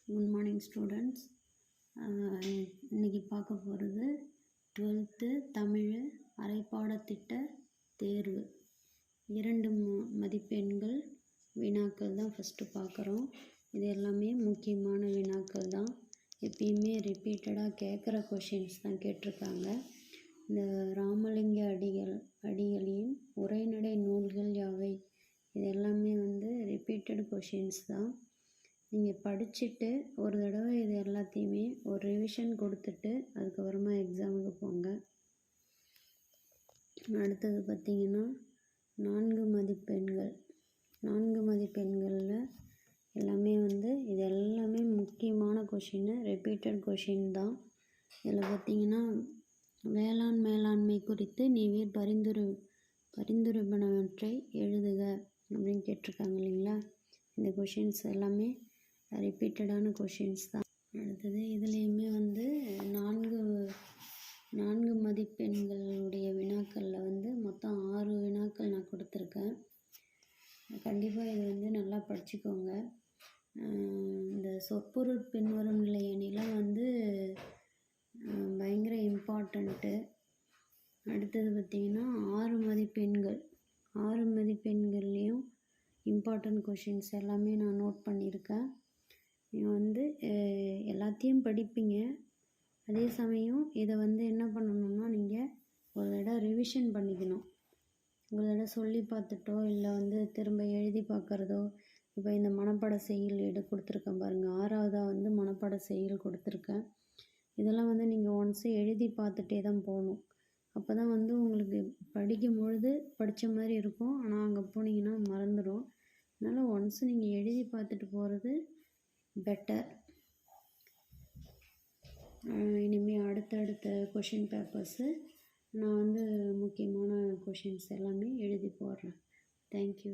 Good morning students. இன்றைக்கி பார்க்க போகிறது 12th தமிழ் அரைப்பாடத்திட்ட தேர்வு 2 மதிப்பெண்கள் வினாக்கள் தான் ஃபஸ்ட்டு பார்க்குறோம். இது எல்லாமே முக்கியமான வினாக்கள் தான். எப்பயுமே ரிப்பீட்டடாக கேட்குற கொஷின்ஸ் தான் கேட்டிருக்காங்க. இந்த ராமலிங்க அடிகளின் உரைநடை நூல்கள் யாவை, இது எல்லாமே ரிப்பீட்டட் கொஷின்ஸ் தான். நீங்கள் படிச்சுட்டு ஒரு தடவை இது எல்லாத்தையுமே ஒரு ரிவிஷன் கொடுத்துட்டு அதுக்கப்புறமா எக்ஸாமுக்கு போங்க. அடுத்தது பார்த்திங்கன்னா 4 மதிப்பெண்களில் எல்லாமே இது எல்லாமே முக்கியமான கொஷின், ரிப்பீட்டட் கொஷின் தான். இதில் பார்த்திங்கன்னா வேளாண் மேலாண்மை குறித்து நீர் பரிந்துரைப்பனவற்றை எழுதுக அப்படின்னு கேட்டிருக்காங்க இல்லைங்களா. இந்த கொஷின்ஸ் எல்லாமே ரிப்பீட்டடான கொஷின்ஸ் தான். அடுத்தது இதுலேயுமே 4 மதிப்பெண்களுடைய வினாக்களில் மொத்தம் 6 வினாக்கள் நான் கொடுத்துருக்கேன். கண்டிப்பாக இது நல்லா படிச்சுக்கோங்க. இந்த சொற்பொருள் பின்வரும் நிலையணிலாம் பயங்கர இம்பார்ட்டண்ட்டு. அடுத்தது பார்த்திங்கன்னா 6 மதிப்பெண்கள்லேயும் இம்பார்ட்டண்ட் கொஷின்ஸ் எல்லாமே நான் நோட் பண்ணியிருக்கேன். நீங்கள் எல்லாத்தையும் படிப்பீங்க. அதே சமயம் இதை என்ன பண்ணணும்னா நீங்கள் ஒரு தடவை ரிவிஷன் பண்ணிக்கணும். ஒரு தடவை சொல்லி பார்த்துட்டோ இல்லை திரும்ப எழுதி பார்க்குறதோ. இப்போ இந்த மனப்பாட செய்யுள் கொடுத்துருக்கேன் பாருங்கள், 6வதாக மனப்பாட செய்யுள் கொடுத்துருக்கேன். இதெல்லாம் நீங்கள் ஒன்ஸு எழுதி பார்த்துட்டே தான் போகணும். அப்போ தான் உங்களுக்கு படிக்கும் பொழுது படித்த மாதிரி இருக்கும். ஆனால் அங்கே போனீங்கன்னா மறந்துடும். அதனால் ஒன்ஸு நீங்கள் எழுதி பார்த்துட்டு போகிறது பெட்டர். இனிமேல் அடுத்தடுத்த கொஷின் பேப்பர்ஸு நான் முக்கியமான கொஷின்ஸ் எல்லாமே எழுதி போடுறேன். தேங்க்யூ.